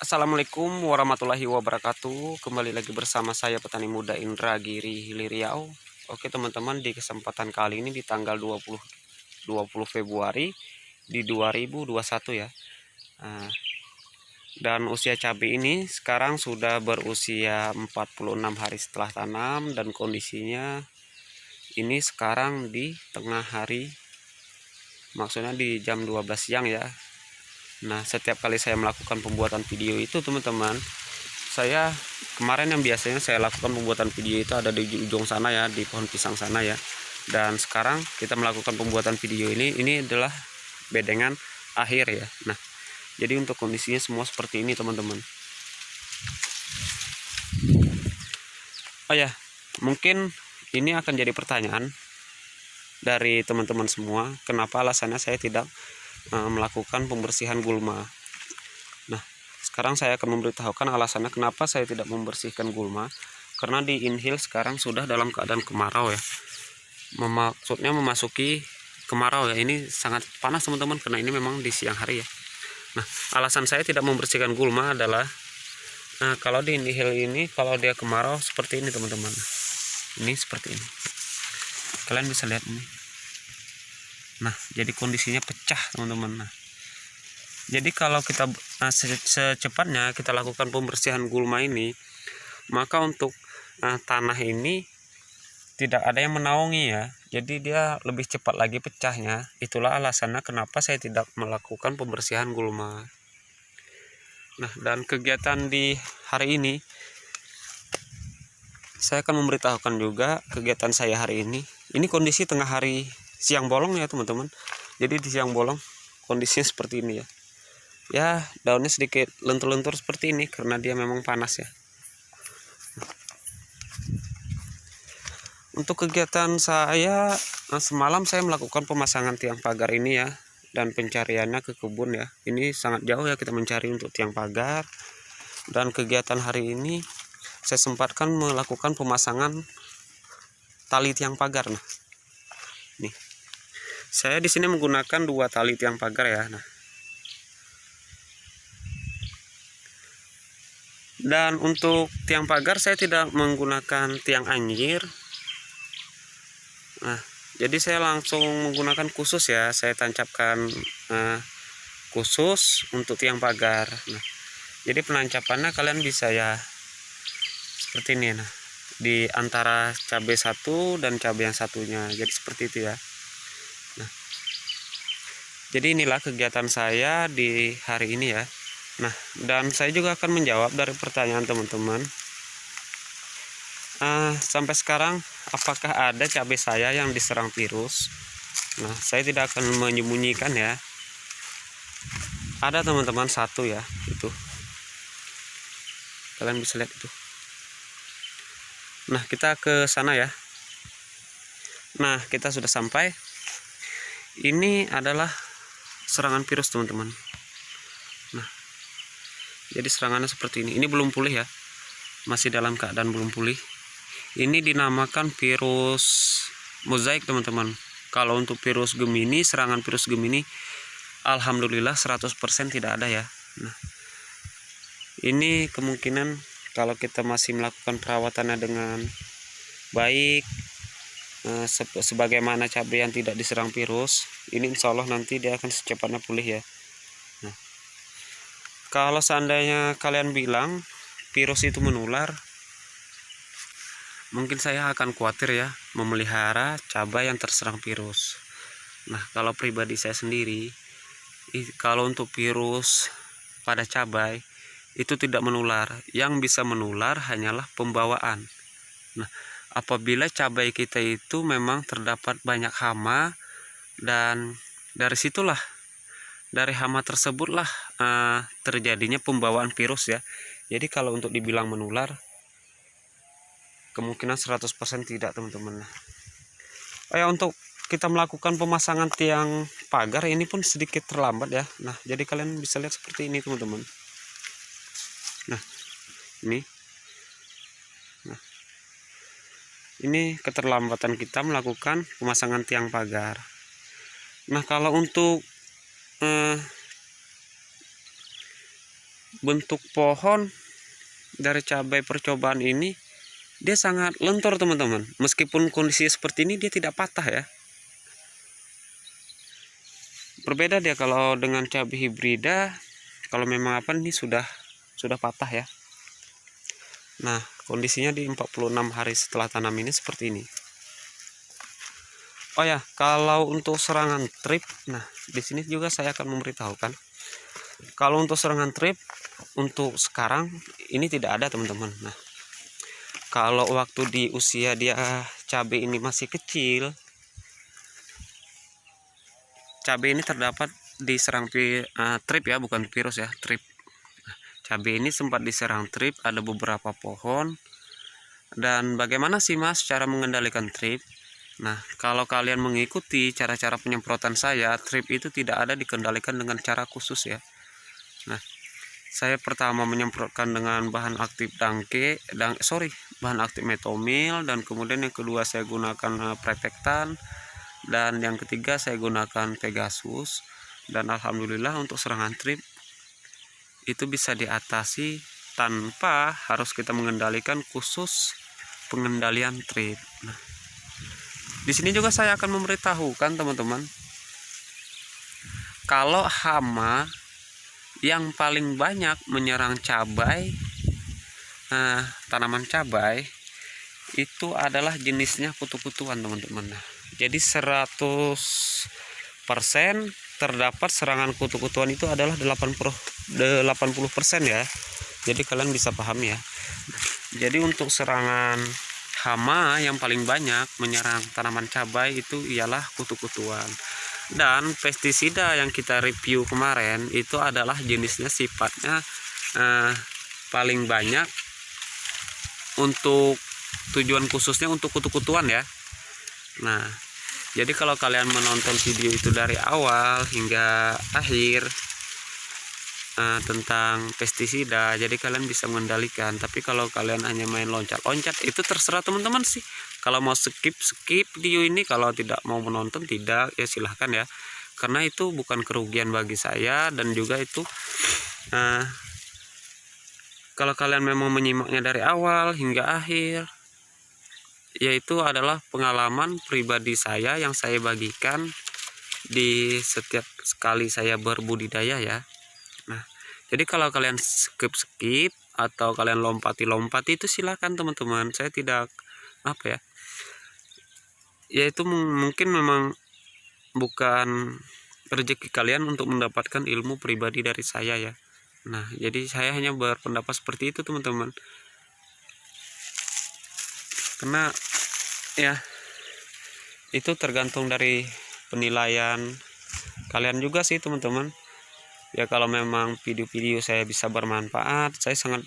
Assalamualaikum warahmatullahi wabarakatuh. Kembali lagi bersama saya petani muda Indra Giri Riau. Oke teman-teman, di kesempatan kali ini di tanggal 20 Februari di 2021 ya. Nah, dan usia cabai ini sekarang sudah berusia 46 hari setelah tanam, dan kondisinya ini sekarang di tengah hari, maksudnya di jam 12 siang ya. Nah, setiap kali saya melakukan pembuatan video itu teman-teman, saya kemarin yang biasanya saya lakukan pembuatan video itu ada di ujung sana ya, di pohon pisang sana ya. Dan sekarang kita melakukan pembuatan video ini adalah bedengan akhir ya. Nah, jadi untuk kondisinya semua seperti ini teman-teman. Oh ya, mungkin ini akan jadi pertanyaan dari teman-teman semua, kenapa alasannya saya tidak melakukan pembersihan gulma. Nah, sekarang saya akan memberitahukan alasannya kenapa saya tidak membersihkan gulma. Karena di Inhil sekarang sudah dalam keadaan kemarau ya. Maksudnya memasuki kemarau ya. Ini sangat panas teman-teman, karena ini memang di siang hari ya. Nah, alasan saya tidak membersihkan gulma adalah kalau di Inhil ini, kalau dia kemarau seperti ini teman-teman. Ini seperti ini. Kalian bisa lihat ini. Nah, jadi kondisinya pecah teman-teman. Nah, jadi kalau kita secepatnya kita lakukan pembersihan gulma ini, maka untuk tanah ini tidak ada yang menaungi ya. Jadi dia lebih cepat lagi pecahnya. Itulah alasannya kenapa saya tidak melakukan pembersihan gulma. Nah, dan kegiatan di hari ini, saya akan memberitahukan juga kegiatan saya hari ini. Ini kondisi tengah hari siang bolong ya teman-teman. Jadi di siang bolong kondisinya seperti ini ya. Ya, daunnya sedikit lentur-lentur seperti ini karena dia memang panas ya. Untuk kegiatan saya, semalam saya melakukan pemasangan tiang pagar ini ya, dan pencariannya ke kebun ya. Ini sangat jauh ya kita mencari untuk tiang pagar. Dan kegiatan hari ini saya sempatkan melakukan pemasangan tali tiang pagar. Nah, nih saya di sini menggunakan 2 tali tiang pagar ya. Nah, dan untuk tiang pagar saya tidak menggunakan tiang anjir. Nah, jadi saya langsung menggunakan khusus ya. Saya tancapkan khusus untuk tiang pagar. Nah, jadi penancapannya kalian bisa ya seperti ini. Nah, di antara cabai satu dan cabai yang satunya. Jadi seperti itu ya. Nah, jadi inilah kegiatan saya di hari ini ya. Nah, dan saya juga akan menjawab dari pertanyaan teman-teman. Sampai sekarang apakah ada cabai saya yang diserang virus? Nah, saya tidak akan menyembunyikan ya. Ada teman-teman satu ya, itu. Kalian bisa lihat itu. Nah, kita ke sana ya. Nah, kita sudah sampai. Ini adalah serangan virus teman-teman. Nah, jadi serangannya seperti ini. Ini belum pulih ya. Masih dalam keadaan belum pulih. Ini dinamakan virus mozaik teman-teman. Kalau untuk virus Gemini, serangan virus Gemini, alhamdulillah 100% tidak ada ya. Nah, ini kemungkinan kalau kita masih melakukan perawatannya dengan baik, sebagaimana cabai yang tidak diserang virus, ini insya Allah nanti dia akan secepatnya pulih ya. Nah, kalau seandainya kalian bilang virus itu menular, mungkin saya akan khawatir ya memelihara cabai yang terserang virus. Nah, kalau pribadi saya sendiri, kalau untuk virus pada cabai itu tidak menular. Yang bisa menular hanyalah pembawaan. Nah, apabila cabai kita itu memang terdapat banyak hama, dan dari situlah, dari hama tersebutlah terjadinya pembawaan virus ya. Jadi kalau untuk dibilang menular, kemungkinan 100% tidak teman-teman. Untuk kita melakukan pemasangan tiang pagar ini pun sedikit terlambat ya. Nah, jadi kalian bisa lihat seperti ini teman-teman. Nah, ini. Nah, ini keterlambatan kita melakukan pemasangan tiang pagar. Nah, kalau untuk bentuk pohon dari cabai percobaan ini dia sangat lentur teman-teman. Meskipun kondisi seperti ini dia tidak patah ya. Berbeda dia kalau dengan cabai hibrida, kalau memang apa ini sudah patah ya. Nah, kondisinya di 46 hari setelah tanam ini seperti ini. Oh ya, kalau untuk serangan trip, nah di sini juga saya akan memberitahukan. Kalau untuk serangan trip untuk sekarang ini tidak ada teman-teman. Nah, kalau waktu di usia dia cabai ini masih kecil, cabai ini terdapat diserang trip ya, bukan virus ya, trip. Cabai ini sempat diserang trip, ada beberapa pohon. Dan bagaimana sih Mas cara mengendalikan trip? Nah, kalau kalian mengikuti cara-cara penyemprotan saya, trip itu tidak ada dikendalikan dengan cara khusus ya. Nah, saya pertama menyemprotkan dengan bahan aktif bahan aktif metomil, dan kemudian yang kedua saya gunakan Protectan, dan yang ketiga saya gunakan Pegasus. Dan alhamdulillah untuk serangan trip itu bisa diatasi tanpa harus kita mengendalikan khusus pengendalian trip. Nah, di sini juga saya akan memberitahukan teman-teman, kalau hama yang paling banyak menyerang cabai, tanaman cabai itu adalah jenisnya kutu-kutuan teman-teman. Nah, jadi 100% terdapat serangan kutu-kutuan itu adalah 80% ya. Jadi kalian bisa paham ya. Jadi untuk serangan hama yang paling banyak menyerang tanaman cabai itu ialah kutu-kutuan. Dan pestisida yang kita review kemarin itu adalah jenisnya sifatnya paling banyak untuk tujuan khususnya untuk kutu-kutuan ya. Nah, jadi kalau kalian menonton video itu dari awal hingga akhir tentang pestisida, jadi kalian bisa mengendalikan. Tapi kalau kalian hanya main loncat-loncat, itu terserah teman-teman sih. Kalau mau skip video ini, kalau tidak mau menonton tidak, ya silahkan ya, karena itu bukan kerugian bagi saya. Dan juga itu kalau kalian memang menyimaknya dari awal hingga akhir, yaitu adalah pengalaman pribadi saya yang saya bagikan di setiap sekali saya berbudidaya ya. Nah, jadi kalau kalian skip atau kalian lompati itu silakan teman-teman. Saya tidak apa ya, yaitu mungkin memang bukan rezeki kalian untuk mendapatkan ilmu pribadi dari saya ya. Nah, jadi saya hanya berpendapat seperti itu teman-teman, karena ya itu tergantung dari penilaian kalian juga sih teman-teman. Ya kalau memang video-video saya bisa bermanfaat, saya sangat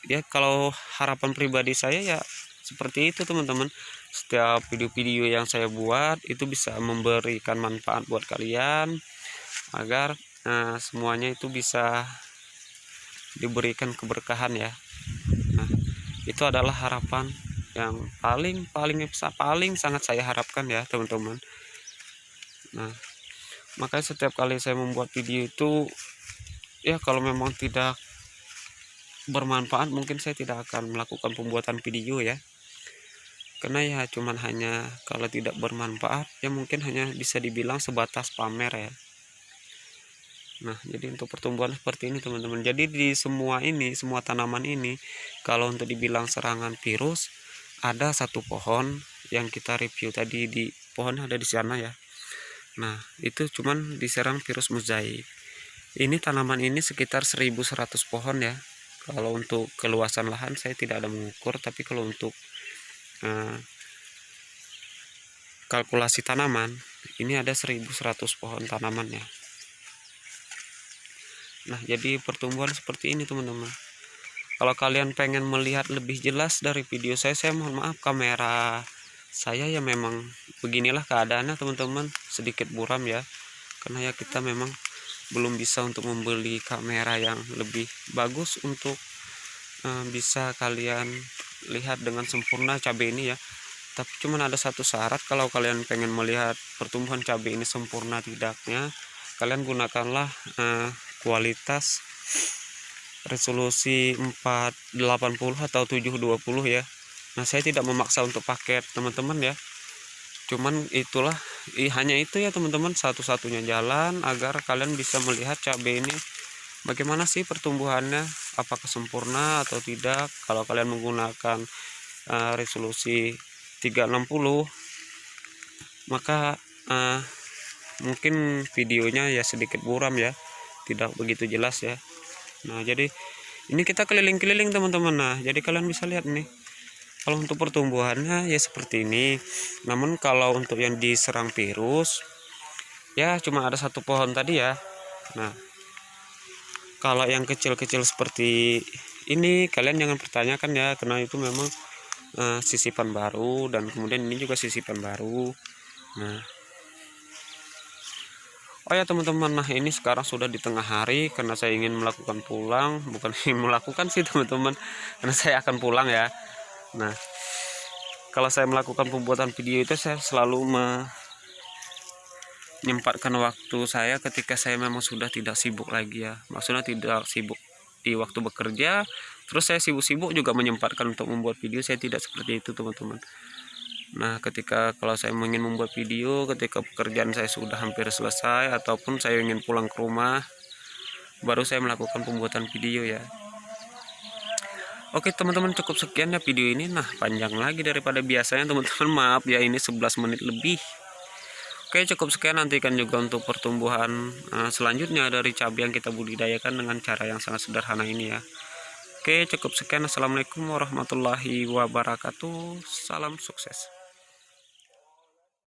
ya, kalau harapan pribadi saya ya seperti itu teman-teman. Setiap video-video yang saya buat itu bisa memberikan manfaat buat kalian, agar semuanya itu bisa diberikan keberkahan ya. Nah, itu adalah harapan yang paling sangat saya harapkan ya teman-teman. Nah, makanya setiap kali saya membuat video itu ya, kalau memang tidak bermanfaat mungkin saya tidak akan melakukan pembuatan video ya, karena ya cuman hanya kalau tidak bermanfaat ya mungkin hanya bisa dibilang sebatas pamer ya. Nah, jadi untuk pertumbuhan seperti ini teman-teman, jadi di semua tanaman ini, kalau untuk dibilang serangan virus, ada satu pohon yang kita review tadi, di pohon ada di sana ya. Nah, itu cuman diserang virus mozaik. Ini tanaman ini sekitar 1100 pohon ya. Kalau untuk keluasan lahan saya tidak ada mengukur, tapi kalau untuk kalkulasi tanaman ini ada 1100 pohon tanamannya. Nah, jadi pertumbuhan seperti ini teman-teman. Kalau kalian pengen melihat lebih jelas dari video saya mohon maaf, kamera saya ya memang beginilah keadaannya teman-teman, sedikit buram ya, karena ya kita memang belum bisa untuk membeli kamera yang lebih bagus untuk bisa kalian lihat dengan sempurna cabai ini ya. Tapi cuman ada satu syarat, kalau kalian pengen melihat pertumbuhan cabai ini sempurna tidaknya, kalian gunakanlah kualitas resolusi 480 atau 720 ya. Nah, saya tidak memaksa untuk paket teman-teman ya, cuman itulah hanya itu ya teman-teman, satu-satunya jalan agar kalian bisa melihat cabai ini bagaimana sih pertumbuhannya, apakah sempurna atau tidak. Kalau kalian menggunakan resolusi 360, maka mungkin videonya ya sedikit buram ya, tidak begitu jelas ya. Nah, jadi ini kita keliling-keliling teman-teman. Nah, jadi kalian bisa lihat nih, kalau untuk pertumbuhannya ya seperti ini. Namun kalau untuk yang diserang virus ya cuma ada satu pohon tadi ya. Nah, kalau yang kecil-kecil seperti ini kalian jangan pertanyakan ya, karena itu memang sisipan baru, dan kemudian ini juga sisipan baru. Nah, oh ya teman-teman, nah ini sekarang sudah di tengah hari karena saya ingin melakukan pulang, bukan melakukan sih teman-teman, karena saya akan pulang ya. Nah, kalau saya melakukan pembuatan video itu saya selalu menyempatkan waktu saya ketika saya memang sudah tidak sibuk lagi ya, maksudnya tidak sibuk di waktu bekerja terus saya sibuk-sibuk juga menyempatkan untuk membuat video. Saya tidak seperti itu teman-teman. Nah, ketika kalau saya ingin membuat video ketika pekerjaan saya sudah hampir selesai ataupun saya ingin pulang ke rumah, baru saya melakukan pembuatan video ya. Oke teman-teman, cukup sekian ya video ini. Nah, panjang lagi daripada biasanya teman-teman, maaf ya, ini 11 menit lebih. Oke, cukup sekian. Nantikan juga untuk pertumbuhan selanjutnya dari cabai yang kita budidayakan dengan cara yang sangat sederhana ini ya. Oke, cukup sekian. Assalamualaikum warahmatullahi wabarakatuh. Salam sukses.